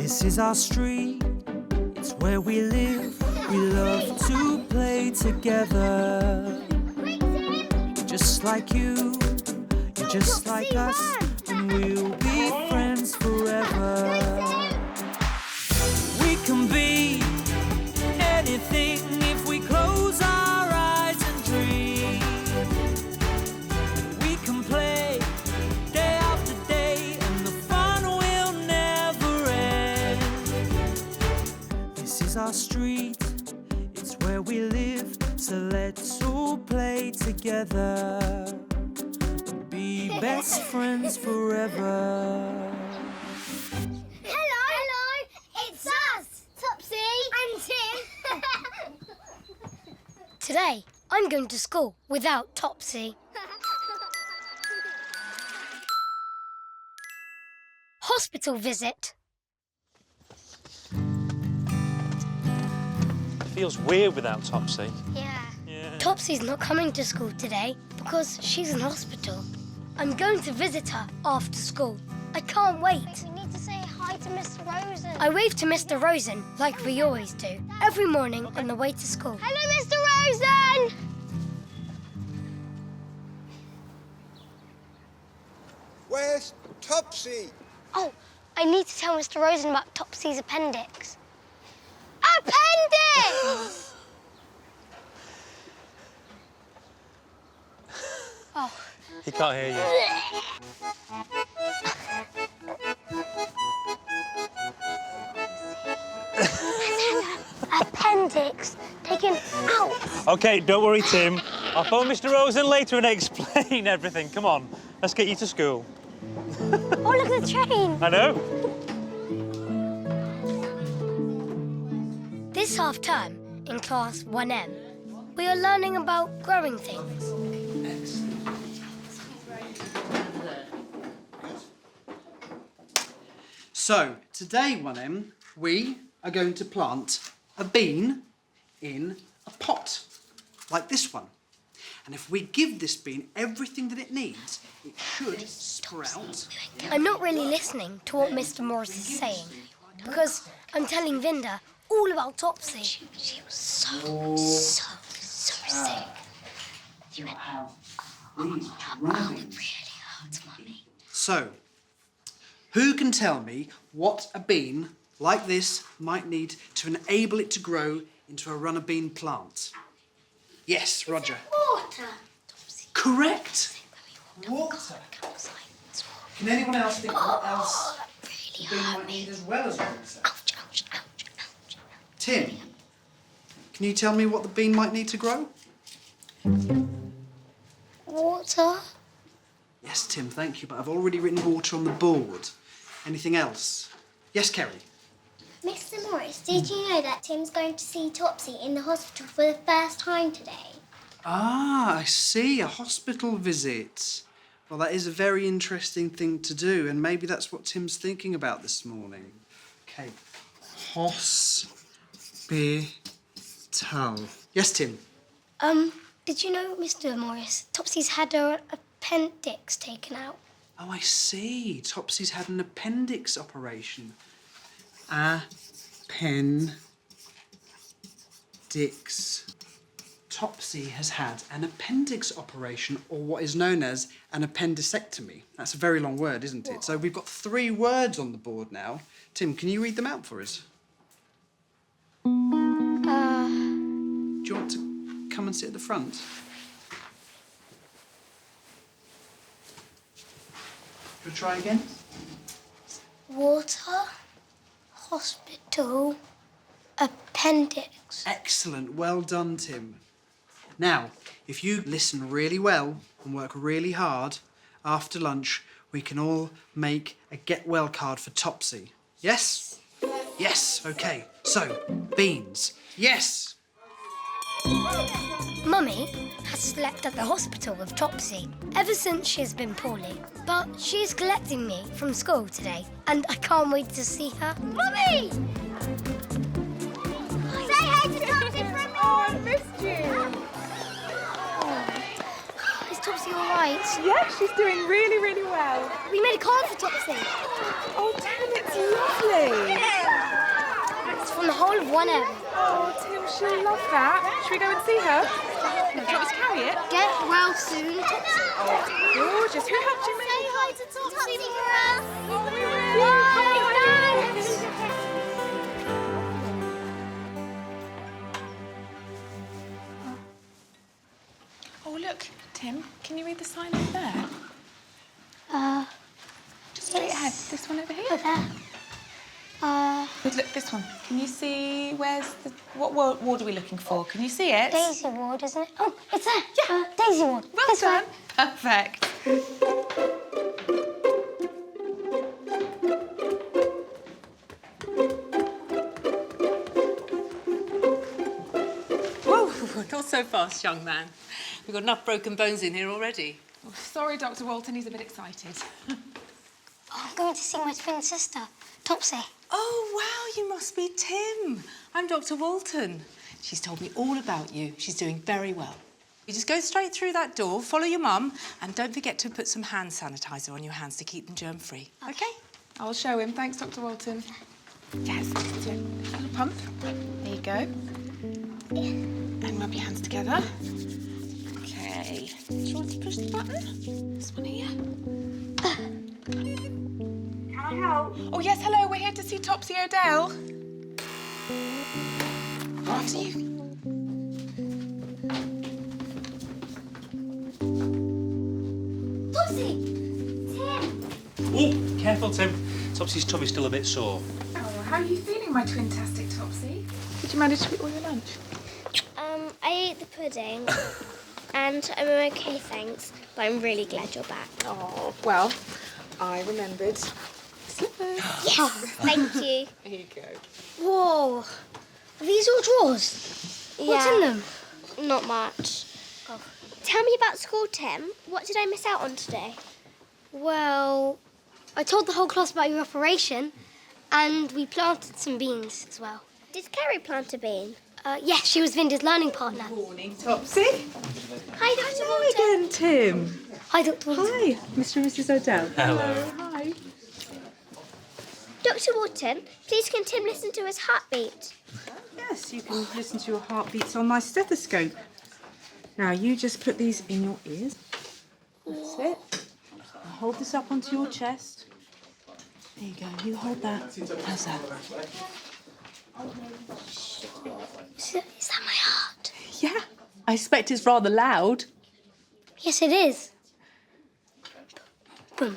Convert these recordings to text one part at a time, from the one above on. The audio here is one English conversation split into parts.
This is our street, it's where we live. We love to play together. Just like you, you're just like us, and we'll be friends forever. We can be anything if we close our eyes and dream. We can play day after day, and the fun will never end. This is our street, it's where we live, so let's all play together. Be best friends forever. Hello, it's us, Topsy and Tim. Today, I'm going to school without Topsy. Hospital visit. Feels weird without Topsy. Yeah. Yeah. Topsy's not coming to school today because she's in hospital. I'm going to visit her after school. I can't wait. We need to say hi to Mr Rosen. I wave to Mr Rosen like we always do, every morning on the way to school. Hello, Mr Rosen! Where's Topsy? Oh, I need to tell Mr Rosen about Topsy's appendix. Appendix! Oh, He can't hear you. Appendix taken out. OK, don't worry, Tim. I'll phone Mr Rosen later and explain everything. Come on, let's get you to school. Oh, look at the train. I know. this half term in class 1M, we are learning about growing things. So, today, 1M, we are going to plant a bean in a pot, like this one. And if we give this bean everything that it needs, it should sprout. I'm not really listening to what Mr. Morris is saying because I'm telling Vinda all about Topsy. She was so sick. You went, really hurt, Mummy. So, who can tell me what a bean like this might need to enable it to grow into a runner bean plant? Yes, Roger. Water. Correct. Water. Can anyone else think what else the bean might need as well as water? Ouch, ouch, ouch, ouch. Tim, can you tell me what the bean might need to grow? Water? Yes, Tim, thank you, but I've already written water on the board. Anything else? Yes, Kerry? Mr Morris, did you know that Tim's going to see Topsy in the hospital for the first time today? Ah, I see, a hospital visit. Well, that is a very interesting thing to do, and maybe that's what Tim's thinking about this morning. Okay, hospital. Yes, Tim? Did you know, Mr. Morris, Topsy's had her appendix taken out? Oh, I see. Topsy's had an appendix operation. Appendix. Topsy has had an appendix operation, or what is known as an appendicectomy. That's a very long word, isn't it? So we've got 3 words on the board now. Tim, can you read them out for us? Do you want to come and sit at the front? Shall we try again? Water, hospital, appendix. Excellent. Well done, Tim. Now, if you listen really well and work really hard, after lunch, we can all make a get well card for Topsy. Yes? Yes, OK. So, beans. Yes! Mummy has slept at the hospital with Topsy ever since she's been poorly. But she's collecting me from school today, and I can't wait to see her. Mummy! Say hi to Topsy from me! Oh, I missed you. Is Topsy all right? Yeah, she's doing really, really well. We made a card for Topsy. Oh, Tim, it's lovely. It's from the whole of 1M. Oh, Tim, she'll love that. Should we go and see her? Do you want me to carry it? Get well soon, Topsy. Gorgeous. Who helped you make Say hi to Topsy for us. Oh, look, Tim, can you read the sign over there? Just straight ahead. This one over here. There. Look, this one. Can you see where's the... What ward are we looking for? Can you see it? Daisy Ward, isn't it? Oh, it's there. Yeah. Daisy Ward. Well This done. way. Perfect. Whoa, not so fast, young man. We've got enough broken bones in here already. Oh, sorry, Dr. Walton, he's a bit excited. I'm going to see my twin sister, Topsy. Oh, wow, you must be Tim. I'm Dr. Walton. She's told me all about you. She's doing very well. You just go straight through that door, follow your mum, and don't forget to put some hand sanitizer on your hands to keep them germ-free. OK? I'll show him. Thanks, Dr. Walton. Yes, that's it. A little pump. There you go. And rub your hands together. OK. Do you want to push the button? This one here. Can I help? Oh, yes, hello. We're here to see Topsy O'Dell. After you. Topsy! Tim! Oh, careful, Tim. Topsy's tummy's still a bit sore. Oh, how are you feeling, my twin-tastic Topsy? Did you manage to eat all your lunch? I ate the pudding and I'm okay, thanks. But I'm really glad you're back. Oh, well, I remembered slippers. Yes, thank you. Here you go. Whoa. Are these all drawers? What's in them? Not much. Tell me about school, Tim. What did I miss out on today? Well, I told the whole class about your operation, and we planted some beans as well. Did Kerry plant a bean? Yeah, she was Vinda's learning partner. Morning, Topsy. Hi, Dr. Hello Walton. again, Tim. Hi, Dr. Walton. Hi, Mr. and Mrs. O'Dell. Hello. Hi. Dr. Walton, please can Tim listen to his heartbeat? Yes, you can listen to your heartbeats on my stethoscope. Now, you just put these in your ears. That's it. Now hold this up onto your chest. There you go. You hold that. How's that? Is that my heart? Yeah, I expect it's rather loud. Yes, it is. Boom.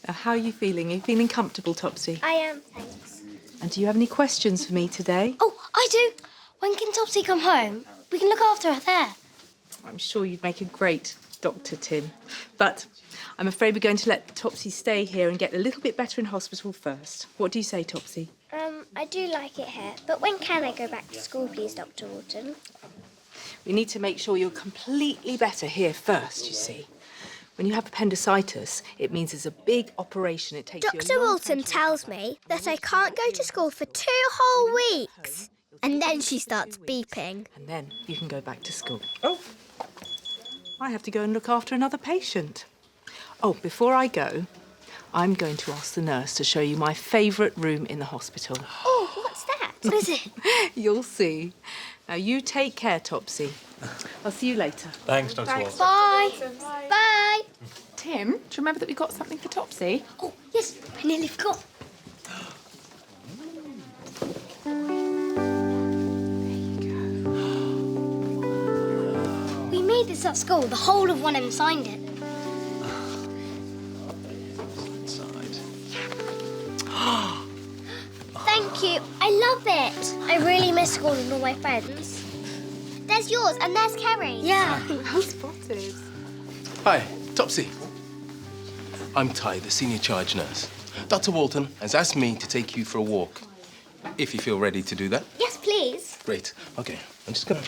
Now, how are you feeling? Are you feeling comfortable, Topsy? I am, thanks. And do you have any questions for me today? Oh, I do. When can Topsy come home? We can look after her there. I'm sure you'd make a great Dr. Tim. But I'm afraid we're going to let Topsy stay here and get a little bit better in hospital first. What do you say, Topsy? I do like it here, but when can I go back to school, please, Dr. Walton? We need to make sure you're completely better here first, you see. When you have appendicitis, it means it's a big operation. It takes you a Dr. long Walton time to tells me that I can't go to school for 2 whole weeks. And then she starts beeping. And then you can go back to school. Oh, I have to go and look after another patient. Oh, before I go, I'm going to ask the nurse to show you my favourite room in the hospital. Oh, what's that? What is it? You'll see. Now, you take care, Topsy. I'll see you later. Thanks, Dr. Walton. Bye. Bye. Tim, do you remember that we got something for Topsy? Oh, yes, I nearly forgot. We made this at school. The whole of 1M signed it. Thank you. I love it. I really miss school and all my friends. There's yours and there's Kerry's. Yeah. How spotted. Hi, Topsy. I'm Ty, the senior charge nurse. Dr. Walton has asked me to take you for a walk, if you feel ready to do that. Yes, please. Great. Okay, I'm just gonna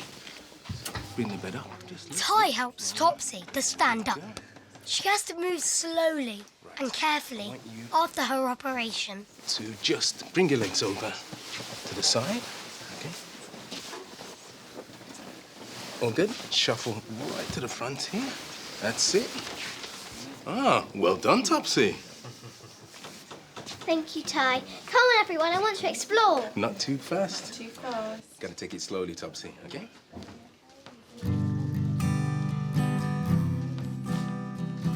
bring the bed up. Just Ty helps Topsy to stand up. She has to move slowly and carefully after her operation. to just bring your legs over to the side. Okay. All good. Shuffle right to the front here. That's it. Ah, well done, Topsy. Thank you, Ty. Come on, everyone, I want to explore. Not too fast. Too fast. Gotta take it slowly, Topsy, okay?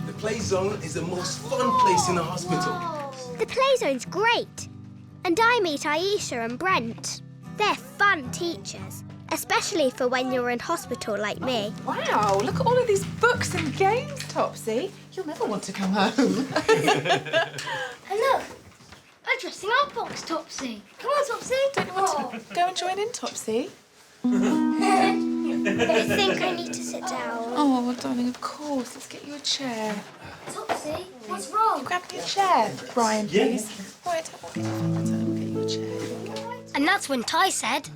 The play zone is the most fun place in the hospital. The play zone's great. And I meet Aisha and Brent. They're fun teachers, especially for when you're in hospital like me. Wow, look at all of these books and games, Topsy. You'll never want to come home. And look, a dressing up box, Topsy. Come on, Topsy. Don't you want to go and join in, Topsy? I think I need to sit down. Oh, well, darling, of course. Let's get you a chair. Topsy, what's wrong? Grab me a chair, Brian, please. Right, I'll get you a chair. And that's when Ty said,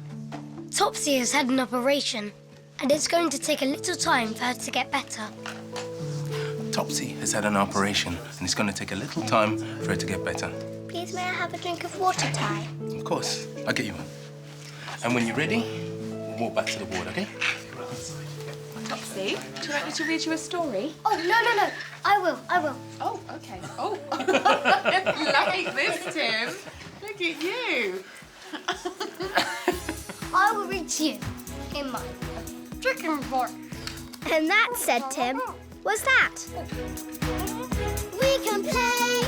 Topsy has had an operation, and it's going to take a little time for her to get better. Topsy has had an operation, and it's going to take a little time for her to get better. Please, may I have a drink of water, Ty? Of course, I'll get you one. And when you're ready, we'll walk back to the ward, okay? Topsy, do you want me to read you a story? Oh, no. I will. Oh, okay. Oh, like this, Tim. Look at you. I will read to you in my chicken report. And that, said Tim, was that. We can play